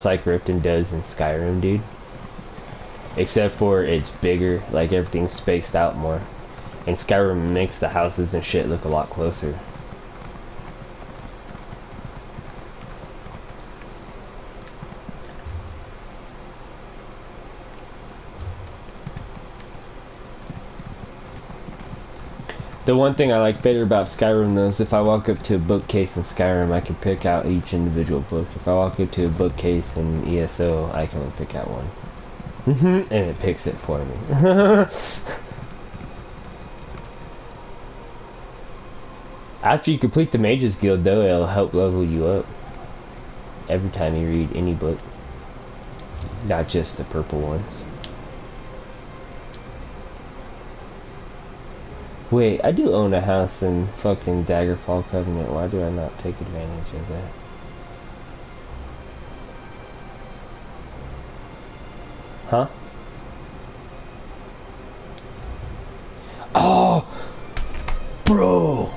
like Ripton does in Skyrim, dude. Except for it's bigger, like everything's spaced out more. And Skyrim makes the houses and shit look a lot closer. The one thing I like better about Skyrim though is if I walk up to a bookcase in Skyrim, I can pick out each individual book. If I walk up to a bookcase in ESO, I can only pick out one. And it picks it for me. After you complete the Mages Guild though, it'll help level you up. Every time you read any book. Not just the purple ones. Wait, I do own a house in fucking Daggerfall Covenant. Why do I not take advantage of that? Huh? Oh! Bro!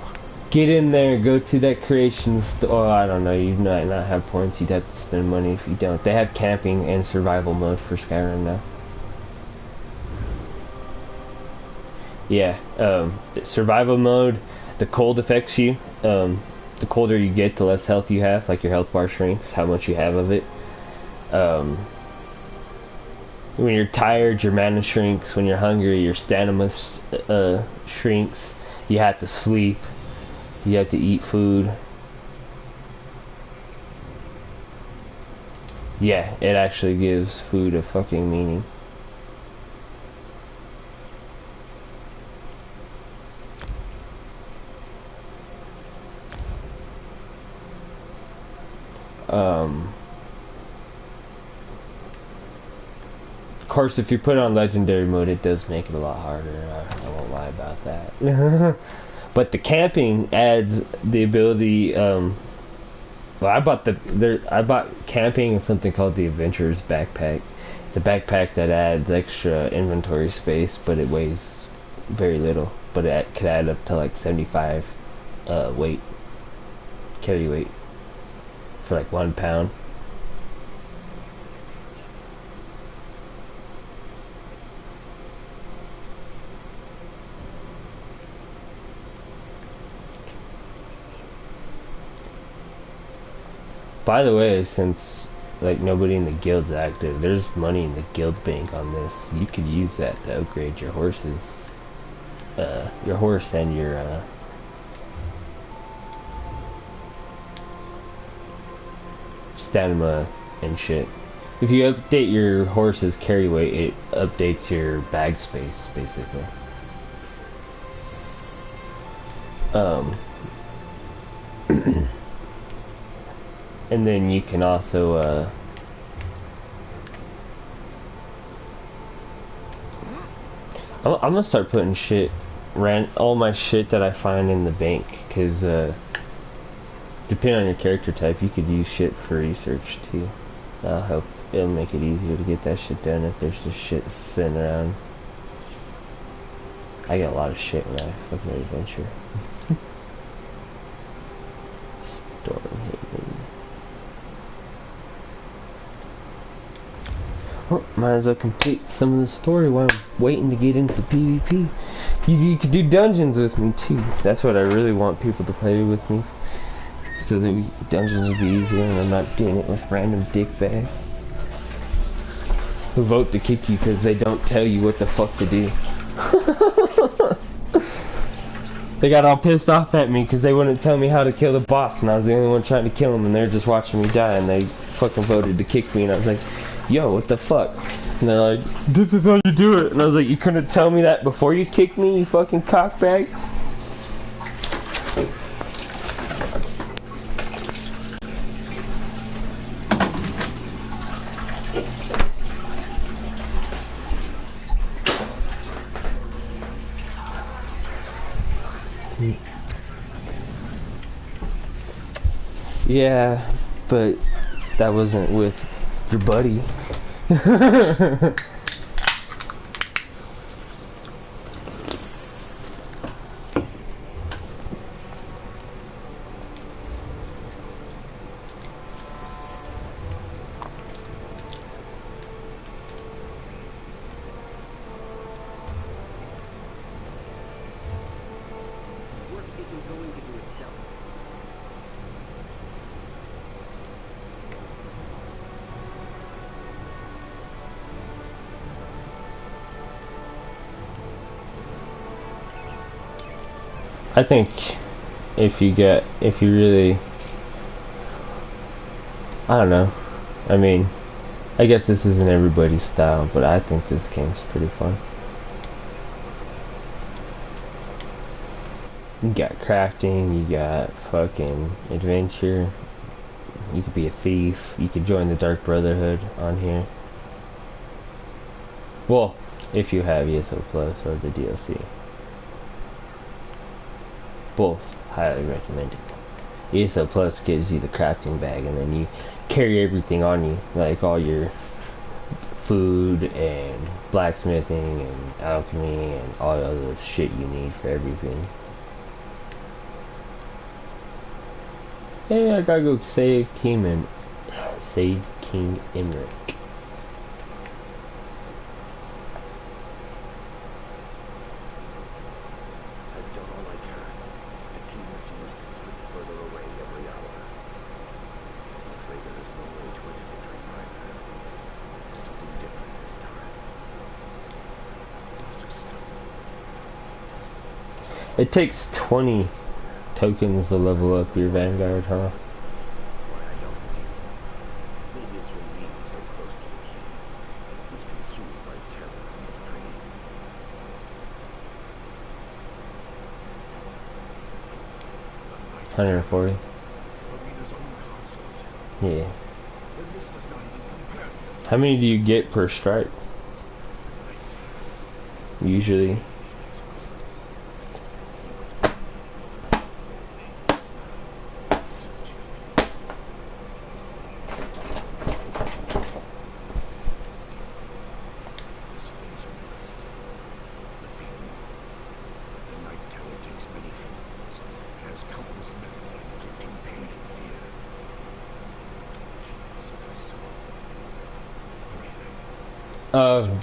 Get in there, go to that creation store. Oh, I don't know, you might not have points. You'd have to spend money if you don't. They have camping and survival mode for Skyrim now. Yeah, survival mode, the cold affects you. The colder you get, the less health you have. Like your health bar shrinks, how much you have of it. When you're tired, your mana shrinks. When you're hungry, your stamina shrinks. You have to sleep. You have to eat food. Yeah, it actually gives food a fucking meaning. Of course, if you put on legendary mode, it does make it a lot harder. I won't lie about that. But the camping adds the ability. Well, I bought I bought camping in something called the Adventurer's Backpack. It's a backpack that adds extra inventory space, but it weighs very little. But it could add up to like 75 carry weight for like 1 pound. By the way, since like nobody in the guild's active, there's money in the guild bank on this. You could use that to upgrade your horses, your horse and your stamina and shit. If you update your horse's carry weight, it updates your bag space basically. And then you can also I'm gonna start putting all my shit that I find in the bank, because depending on your character type, you could use shit for research too. That'll help. It'll make it easier to get that shit done if there's just shit sitting around. I get a lot of shit when I fucking adventure. Stormhaven. Well, might as well complete some of the story while I'm waiting to get into PvP. You could do dungeons with me too. That's what I really want people to play with me, so that dungeons will be easier and I'm not doing it with random dickbags who vote to kick you because they don't tell you what the fuck to do. They got all pissed off at me because they wouldn't tell me how to kill the boss, and I was the only one trying to kill him, and they're just watching me die, and they fucking voted to kick me, and I was like, yo, what the fuck? And they're like, this is how you do it. And I was like, you couldn't tell me that before you kicked me, you fucking cockbag? Yeah, but that wasn't with your buddy. I think if you really, I don't know. I mean, I guess this isn't everybody's style, but I think this game's pretty fun. You got crafting, you got fucking adventure. You could be a thief. You could join the Dark Brotherhood on here. Well, if you have ESO Plus or the DLC. Both highly recommended. ESO Plus gives you the crafting bag, and then you carry everything on you, like all your food and blacksmithing and alchemy and all the other shit you need for everything. Hey, I gotta go save King Emmerich. It takes 20 tokens to level up your Vanguard, huh? Maybe it's from being so close to the king. He's consumed by terror and his dream. 140. Arena's own consort. Yeah. Then this does not even compare to the How many do you get per strike? Usually.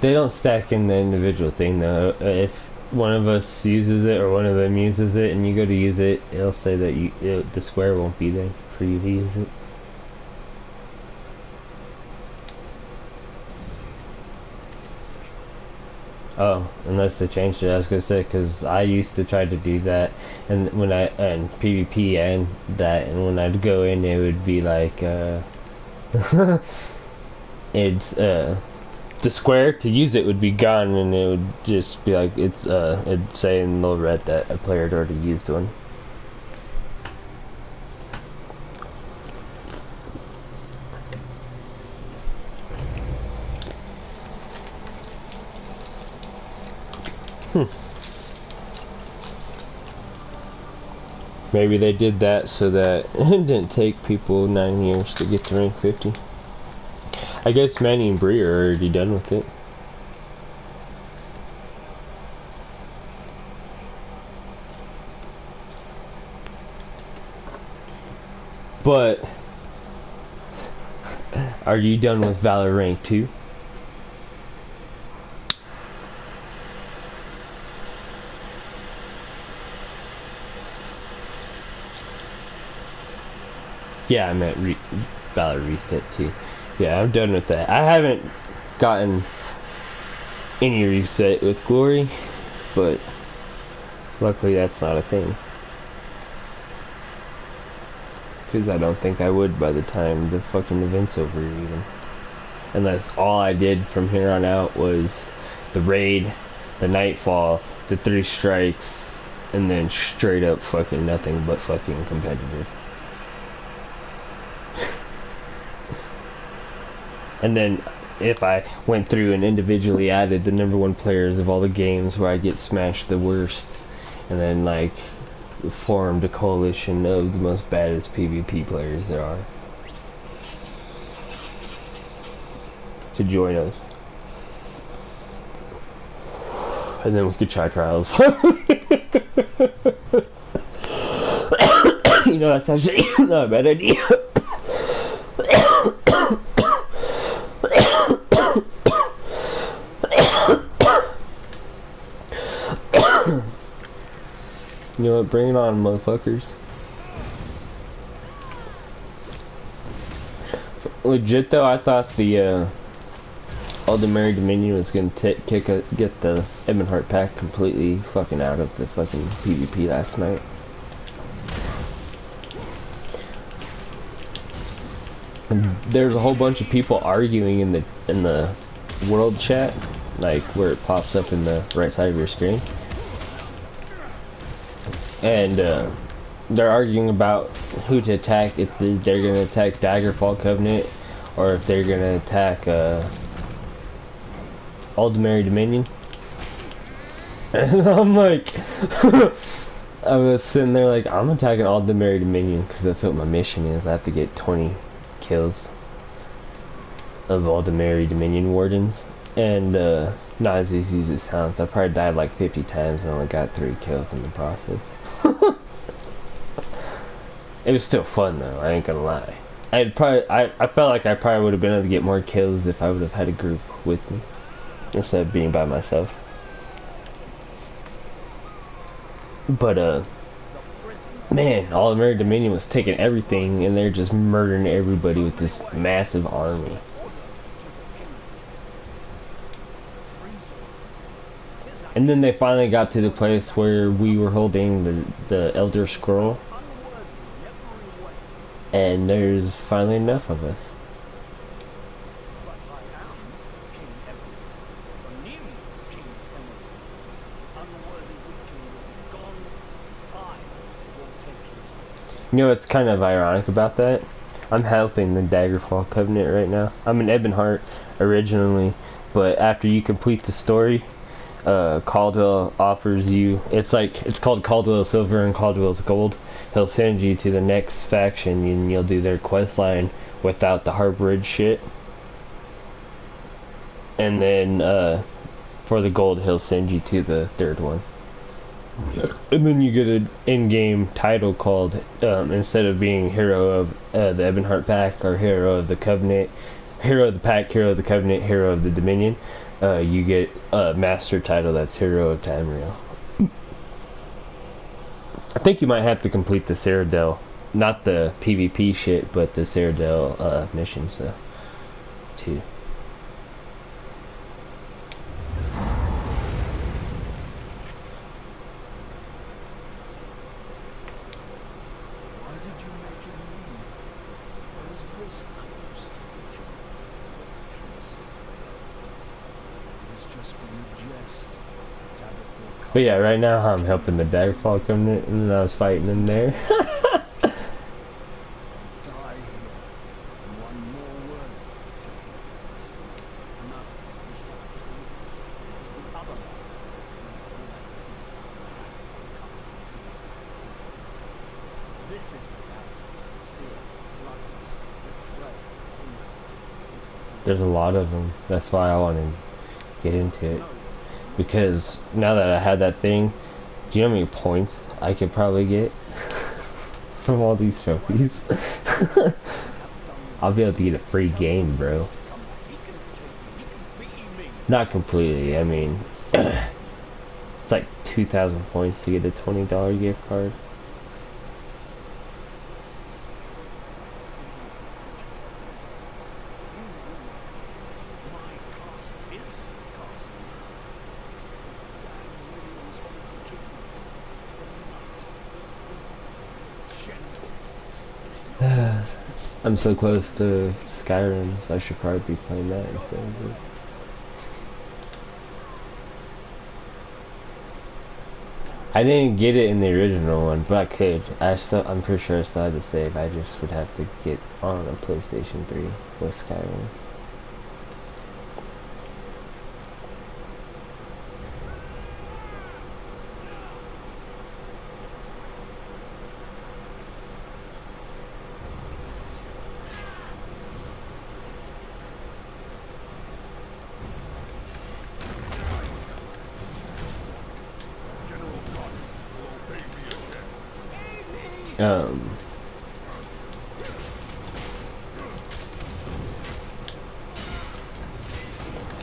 They don't stack in the individual thing though. If one of us uses it or one of them uses it and you go to use it, it'll say that the square won't be there for you to use it. Oh, unless they changed it, I was gonna say, because I used to try to do that, and when and PvP and that, and when I'd go in, it would be like it's the square to use it would be gone, and it would just be like it'd say in little red that a player had already used one. Maybe they did that so that it didn't take people 9 years to get to rank 50. I guess Manny and Bree are already done with it. But are you done with Valor rank 2? Yeah, I meant Valor reset too. Yeah, I'm done with that. I haven't gotten any reset with Glory, but luckily that's not a thing. Because I don't think I would by the time the fucking event's over even. Unless all I did from here on out was the raid, the nightfall, the 3 strikes, and then straight up fucking nothing but fucking competitive. And then if I went through and individually added the #1 players of all the games where I get smashed the worst, and then like formed a coalition of the most baddest PvP players there are to join us. And then we could try trials. You know, that's actually not a bad idea. You know what? Bring it on, motherfuckers. Legit though, I thought the all the Mary Dominion was gonna get the Ebonheart pack completely fucking out of the fucking PvP last night. And there's a whole bunch of people arguing in the world chat, like where it pops up in the right side of your screen, and they're arguing about who to attack, if they're gonna attack Daggerfall Covenant or if they're gonna attack Aldemary Dominion. And I'm like, I was sitting there like, I'm attacking Aldemary Dominion because that's what my mission is. I have to get 20 kills of Aldemary Dominion Wardens, and not as easy as it sounds. I probably died like 50 times and only got 3 kills in the process. It was still fun though, I ain't gonna lie. I felt like I probably would have been able to get more kills if I would have had a group with me instead of being by myself. But man, all American Dominion was taking everything and they're just murdering everybody with this massive army. And then they finally got to the place where we were holding the Elder Scroll. And there's finally enough of us. You know what's kind of ironic about that? I'm helping the Daggerfall Covenant right now. I'm an Ebonheart originally, but after you complete the story, Caldwell offers you, it's called Caldwell Silver and Caldwell's Gold. He'll send you to the next faction and you'll do their quest line without the Harborage shit. And then for the gold he'll send you to the third one. And then you get an in-game title called, instead of being Hero of the Ebonheart Pack or Hero of the Covenant, Hero of the Pack, Hero of the Covenant, Hero of the Dominion, you get a master title that's Hero of Tamriel. I think you might have to complete the Cyrodiil, not the PvP shit, but the Cyrodiil missions though, too. But yeah, right now I'm helping the Daggerfall Covenant, and I was fighting them there. There's a lot of them. That's why I want to get into it. Because now that I have that thing, do you know how many points I could probably get from all these trophies? I'll be able to get a free game, bro. Not completely, I mean, it's like 2,000 points to get a $20 gift card. I'm so close to Skyrim, so I should probably be playing that instead of this. I didn't get it in the original one, but I could. I'm pretty sure I still had to save. I just would have to get on a PlayStation 3 with Skyrim.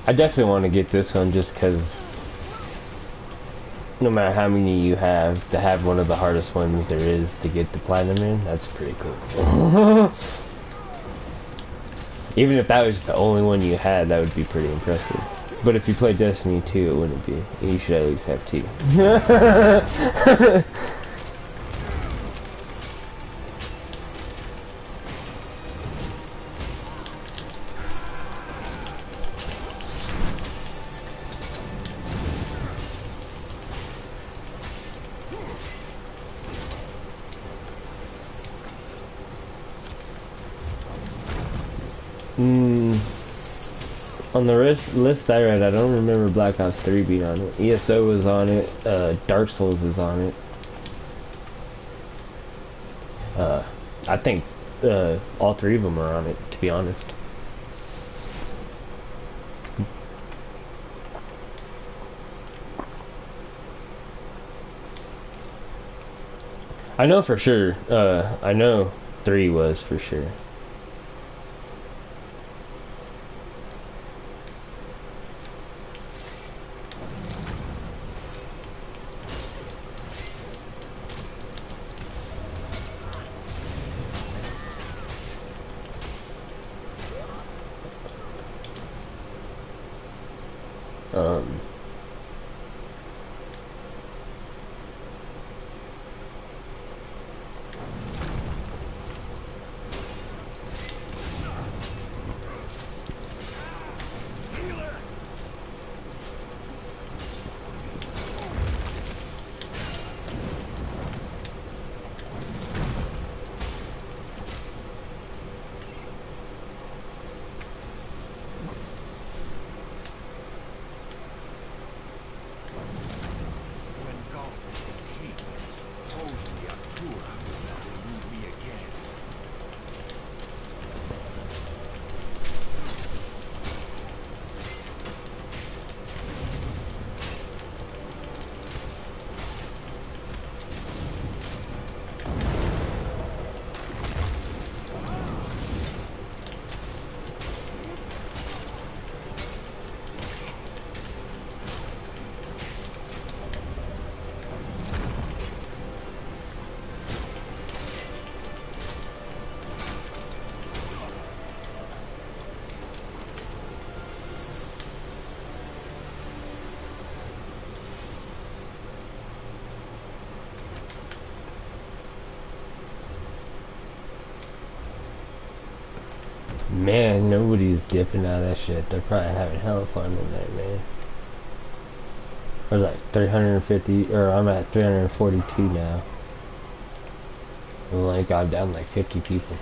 I definitely want to get this one just because no matter how many you have, to have one of the hardest ones there is to get the platinum in, that's pretty cool. Even if that was the only one you had, that would be pretty impressive. But if you play Destiny 2, it wouldn't be. You should at least have 2. On the list I read, I don't remember Black Ops 3 being on it. ESO was on it. Dark Souls is on it. I think all 3 of them are on it, to be honest. I know for sure. I know 3 was for sure. Man, nobody's dipping out of that shit. They're probably having hella fun in there, man. I was like 350, or I'm at 342 now. We only got down like 50 people.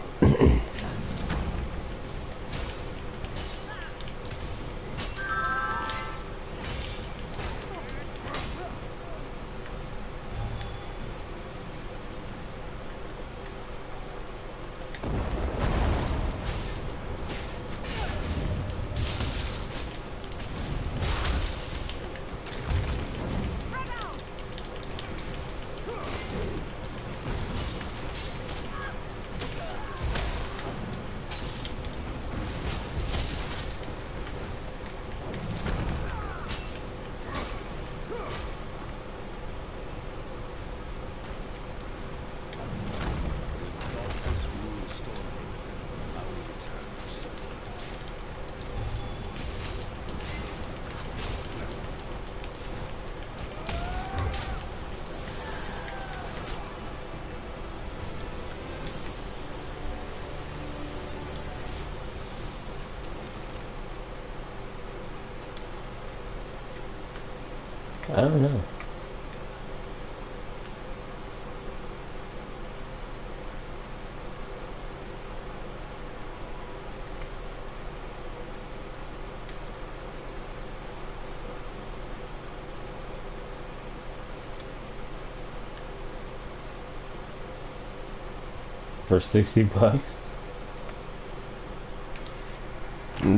I don't know. For $60?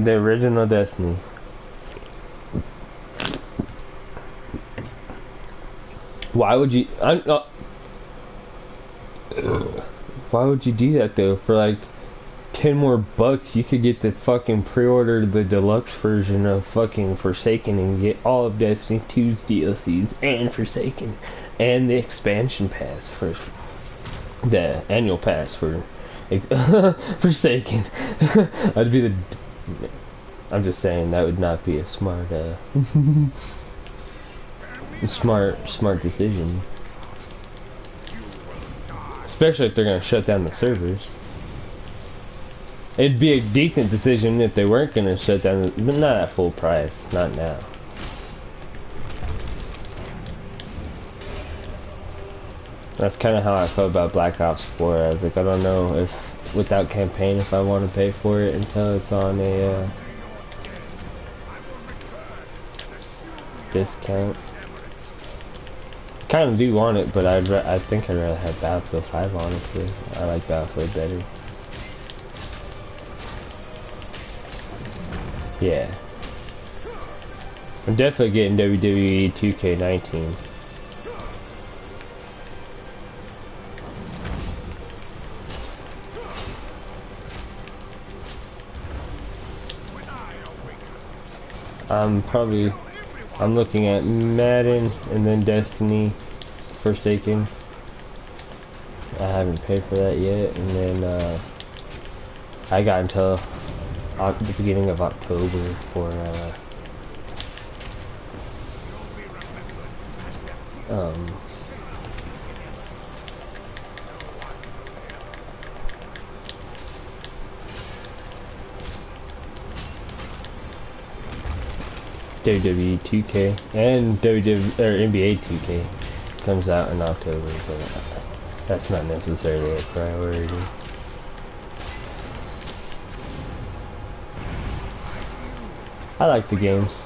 The original Destiny. Why would you? Why would you do that though? For like 10 more bucks, you could get the fucking pre-order the deluxe version of fucking Forsaken and get all of Destiny 2's DLCs and Forsaken and the expansion pass for the annual pass for Forsaken. I'd be the. I'm just saying that would not be a smart, smart decision. Especially if they're gonna shut down the servers. It'd be a decent decision if they weren't gonna shut down, but not at full price. Not now. That's kind of how I felt about Black Ops 4. I was like, I don't know if, without campaign, if I want to pay for it until it's on a discount. Kind of do want it, but I think I'd rather have Battlefield 5, honestly. I like Battlefield better. Yeah. I'm definitely getting WWE 2K19. I'm looking at Madden and then Destiny, Forsaken. I haven't paid for that yet, and then I got until the beginning of October for WWE 2K and WWE or NBA 2K comes out in October, but that's not necessarily a priority. I like the games.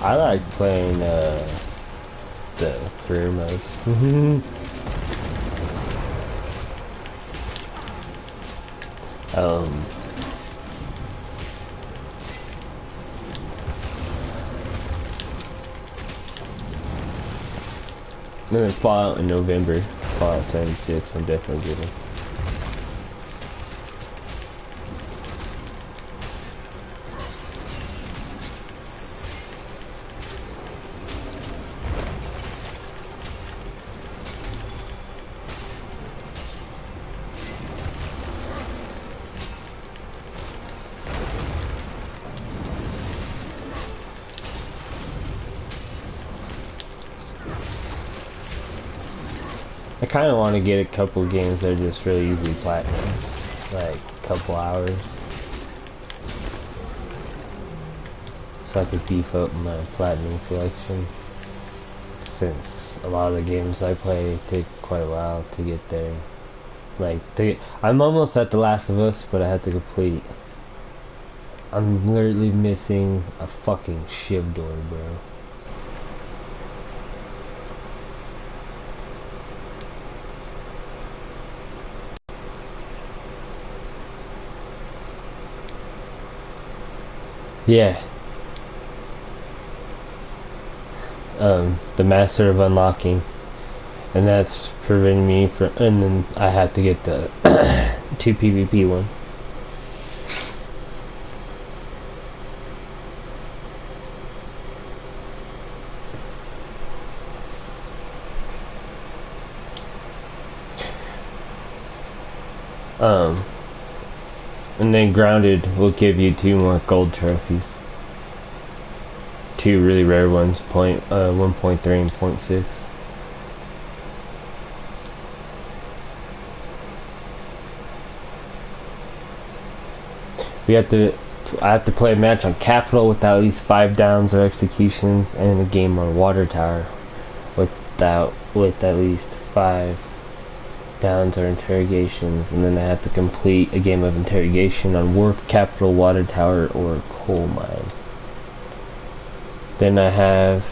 I like playing the career modes. And then Fallout in November, Fallout 76, I'm definitely getting. I kind of want to get a couple games that are just really easy platinums, like a couple hours, so I could beef up my platinum collection, since a lot of the games I play take quite a while to get there. Like, I'm almost at The Last of Us, but I have to complete. I'm literally missing a fucking shiv door, bro. Yeah. The Master of Unlocking. And that's preventing me from, and then I have to get the 2 PvP ones. And then Grounded will give you 2 more gold trophies. 2 really rare ones, 1.3 and 0.6. I have to play a match on Capital with at least 5 downs or executions, and a game on Water Tower with at least 5 downs or interrogations, and then I have to complete a game of interrogation on Warp, Capital, Water Tower, or Coal Mine. Then I have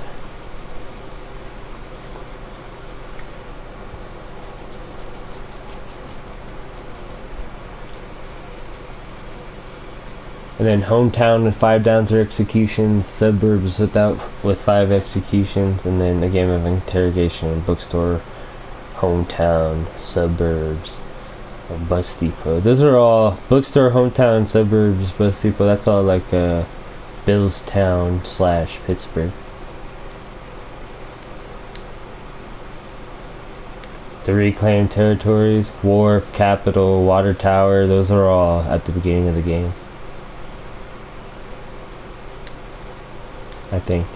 and then Hometown with 5 downs or executions, Suburbs with 5 executions, and then a game of interrogation in Bookstore, Hometown, Suburbs, Bus Depot. Those are all Bookstore, Hometown, Suburbs, Bus Depot. That's all like Billstown slash Pittsburgh. The reclaimed territories, wharf, capital, water tower, those are all at the beginning of the game. I think.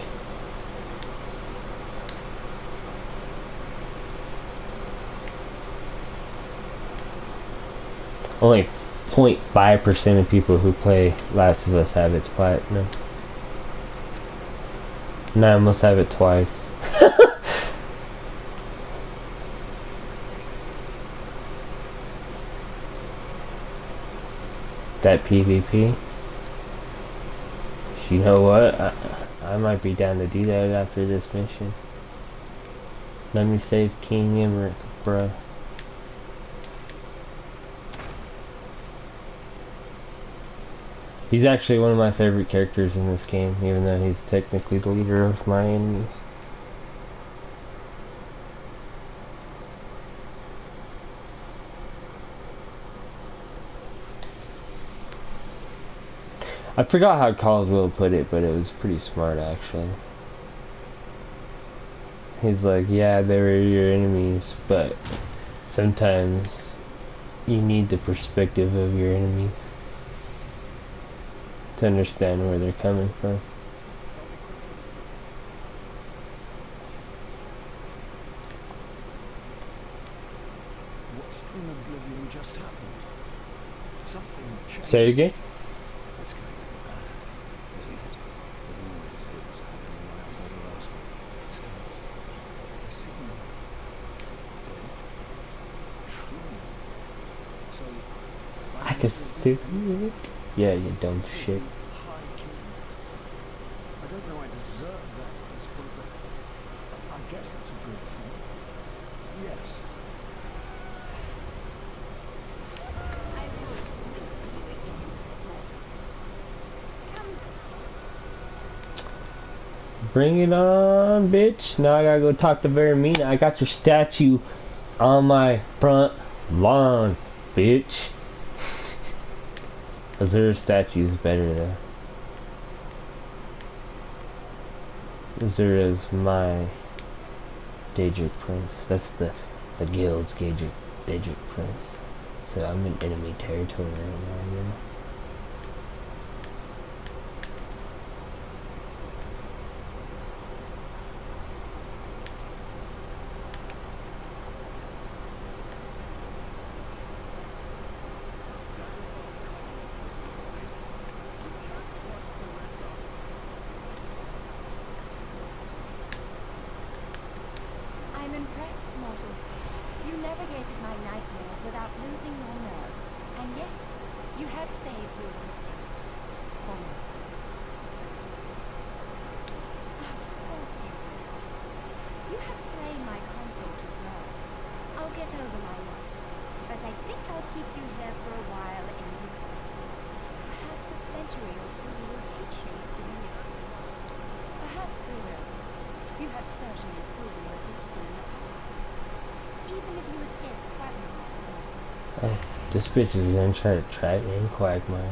Only 0.5% of people who play Last of Us have its platinum. And I almost have it twice. That PvP. You know what? I might be down to do that after this mission. Let me save King Emmerich, bruh. He's actually one of my favorite characters in this game, even though he's technically the leader of my enemies. I forgot how Caldwell put it, but it was pretty smart actually. He's like, yeah, they were your enemies, but sometimes you need the perspective of your enemies to understand where they're coming from. What's in Oblivion just happened? Something changed. Say it again? It's going bad, isn't it? It always is. I don't know why I bother asking. Still, I see death. True. So, I can stupid. Yeah, you dumb shit. High King. I don't know I deserve that at this point, but I guess it's a good thing. Yes. I would speak to you again, Mortal. Come. Bring it on, bitch. Now I gotta go talk to Veramina. I got your statue on my front lawn, bitch. Azure statue is better though. Azure is my Daedric Prince. That's the guild's Daedric Prince. So I'm in enemy territory right now, you know? I'm impressed, Mortal. You navigated my nightmares without losing your nerve. And yes, you have saved your people. For me. Of course you will. You have slain my consort as well. I'll get over my loss, but I think I'll keep you here for a while in this state. Perhaps a century or two will teach you the music. Perhaps we will. You have certainly proven what's existing in the past. Even if you escape quite Oh, this bitch is gonna try to trap me in Quagmire.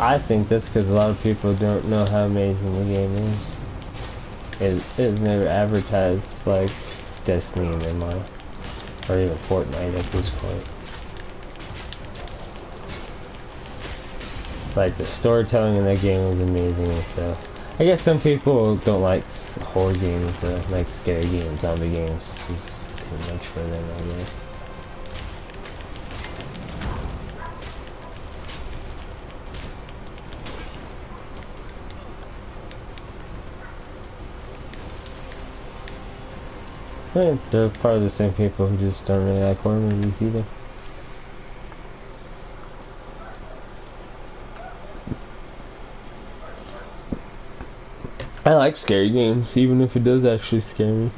I think that's because a lot of people don't know how amazing the game is. It's never advertised like Destiny in their mind, or even Fortnite at this point. Like the storytelling in that game was amazing and stuff. I guess some people don't like horror games, like scary games, zombie games. It's too much for them, I guess. Yeah, they're part of the same people who just don't really like horror movies either. I like scary games, even if it does actually scare me.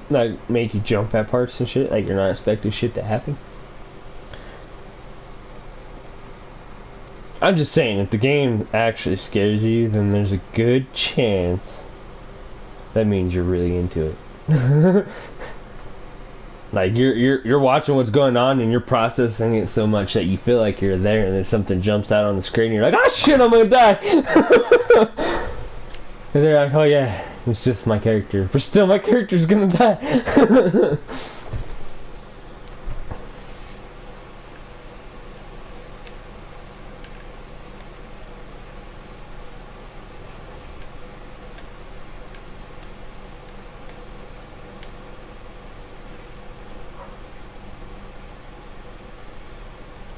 like make you jump at parts and shit, like you're not expecting shit to happen. I'm just saying, if the game actually scares you, then there's a good chance that means you're really into it. Like you're watching what's going on and you're processing it so much that you feel like you're there, and then something jumps out on the screen and you're like, "Ah, shit, I'm gonna die." And they're like, "Oh yeah, it's just my character, but still my character's gonna die."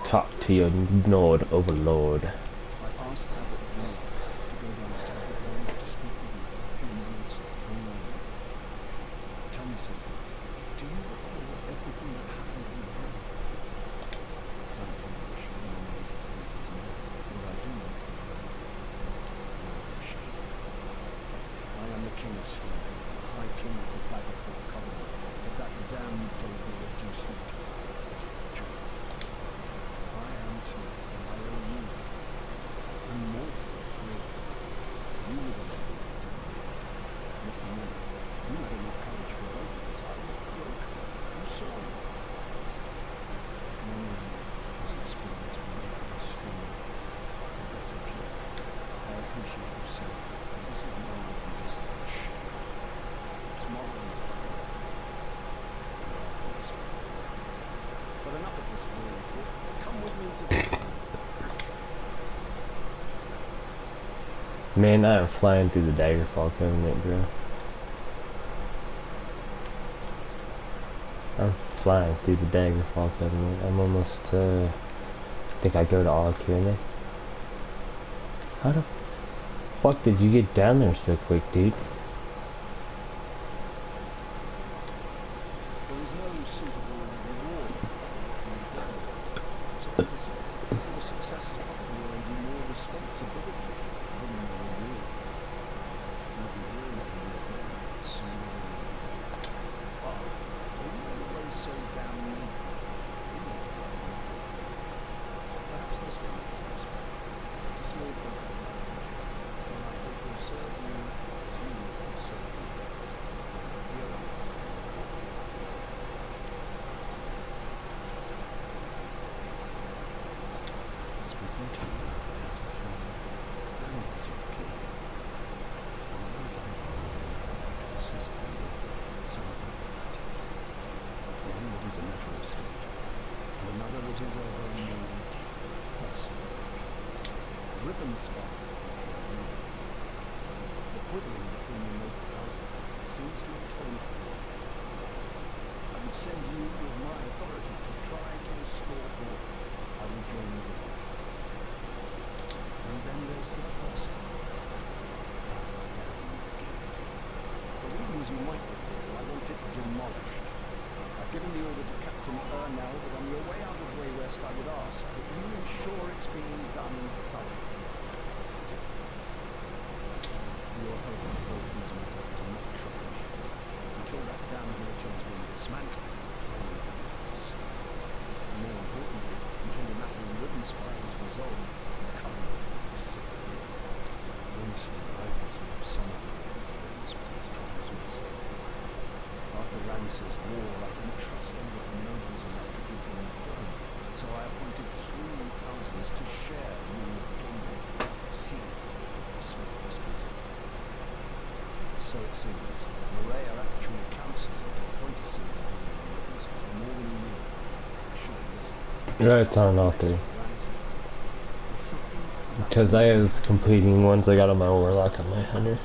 Talk to your Nord Overlord. I asked Abbot Dural to go downstairs with them to speak with you for a few moments alone. Tell me something. Do you recall everything that happened in the dream? Frankly, I'm sure no one knows as easy as me. What I do know from the I am the King of Strength, the High King of the Battlefield Covenant, but that damned day will reduce me to a pathetic joke. I am too, and I owe you. And more, really. You were the one who did it. Look at me. You had enough courage for both of us. I was broken. You saw me. Knowing you, this experience will make me stronger, a better kid. I appreciate you saying that. This isn't more than just shit. It's more than but enough of this dreary talk. Come with me to the Man, I am flying through the Daggerfall Covenant, bro. I'm flying through the Daggerfall Covenant. I'm almost, I think I go to Alakirne. How the fuck did you get down there so quick, dude? There is no suitable reward. So to say, your success has probably earned you more responsibility than the reward. You'll be hearing from your parents sooner or later. Oh, are you always so damn mean? You need to learn. Perhaps this will be useful. It's a small job. And I hope will serve you as you will serve me. The other speaking to you as a friend and as your king. And I thank you to assist me with some of the matters. One that is a matter of state, and another that is of a more personal nature. Ribbon spark is the real. The quibbling between the noble houses seems to have turned cold. I would send you with my authority to try to restore order. I will join you in that. And then there's the boss. That damn gate. For reasons you might recall, I want it demolished. I've given the order to Captain Ernell, but on your way out of Wayrest I would ask that you ensure it's being done thoroughly. Your hope of both these matters is not troubled. Until that damn guillotine has been dismantled, I will be to see. And more importantly, until the matter in Ribbonspire is resolved, Covenant is severe. Honestly, I deserve some of the Ribbonspire's troubles myself. After Lance's war, I didn't trust any of the nobles enough to give them the throne, so I appointed 3 houses to share rule of the kingdom. See, the small street. So it seems, Moray are actually counselling to appoint a single ruler in Ribbonspire more than you need. I should have listened. Right on all three. Because I was completing ones I got on my Warlock and my Hunter.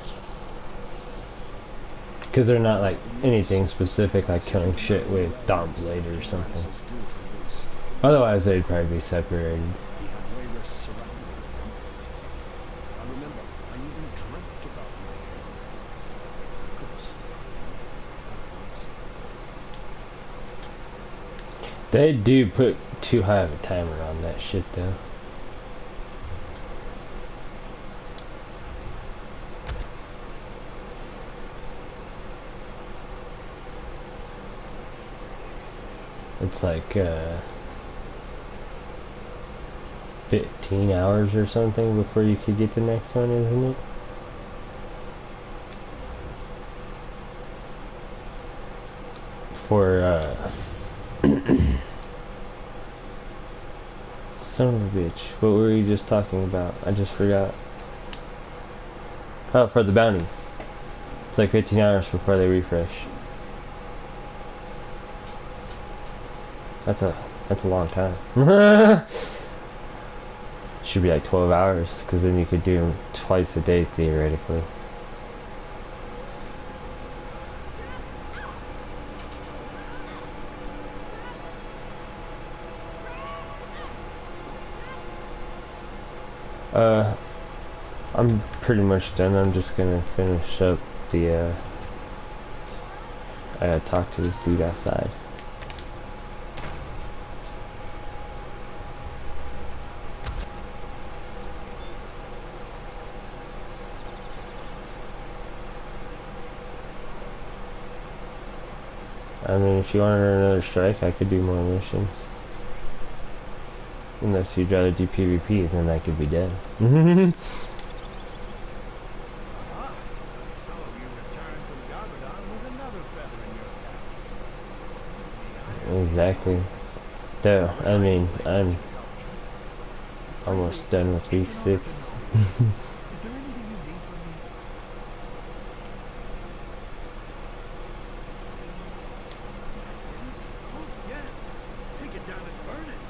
Because they're not like anything specific, like killing shit with Dawn Blade or something. Otherwise they'd probably be separated. He had Wayrest surrounded with him. I remember, I even dreamt about Wayrest. Of course, that was. They do put too high of a timer on that shit though. It's like 15 hours or something before you could get the next one, isn't it? For son of a bitch, what were you just talking about? I just forgot. Oh, for the bounties. It's like 15 hours before they refresh. That's a long time. Should be like 12 hours, because then you could do them twice a day theoretically. I'm pretty much done. I'm just gonna finish up the I gotta talk to this dude outside. I mean, if you wanted another strike, I could do more missions. Unless you'd rather do PvP, then I could be dead. Aha. So you returned from Garmadon with another feather in your cap. Exactly. Though, I mean, I'm almost done with week 6. Is there anything you need from me? Yes, of course, yes. Take it down and burn it.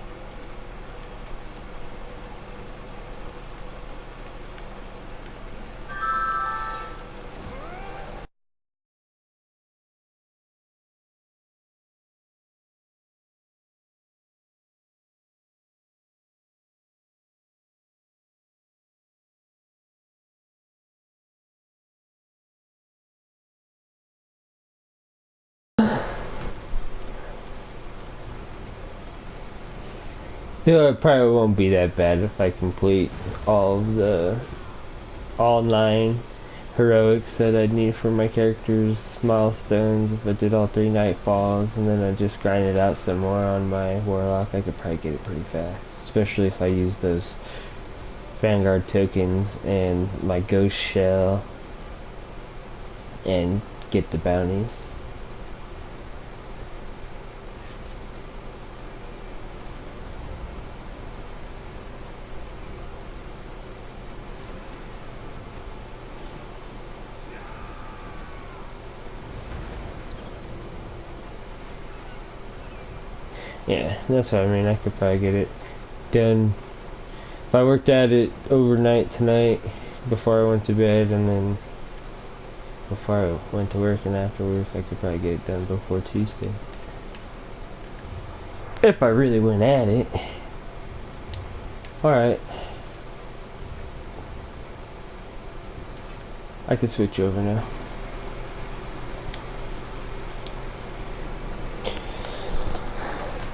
Though it probably won't be that bad if I complete all 9 heroics that I'd need for my character's milestones. If I did all 3 nightfalls and then I just grind it out some more on my warlock, I could probably get it pretty fast. Especially if I use those Vanguard tokens and my ghost shell and get the bounties. Yeah, that's what I mean. I could probably get it done. If I worked at it overnight tonight, before I went to bed, and then before I went to work and after work, I could probably get it done before Tuesday. If I really went at it. Alright. I can switch over now.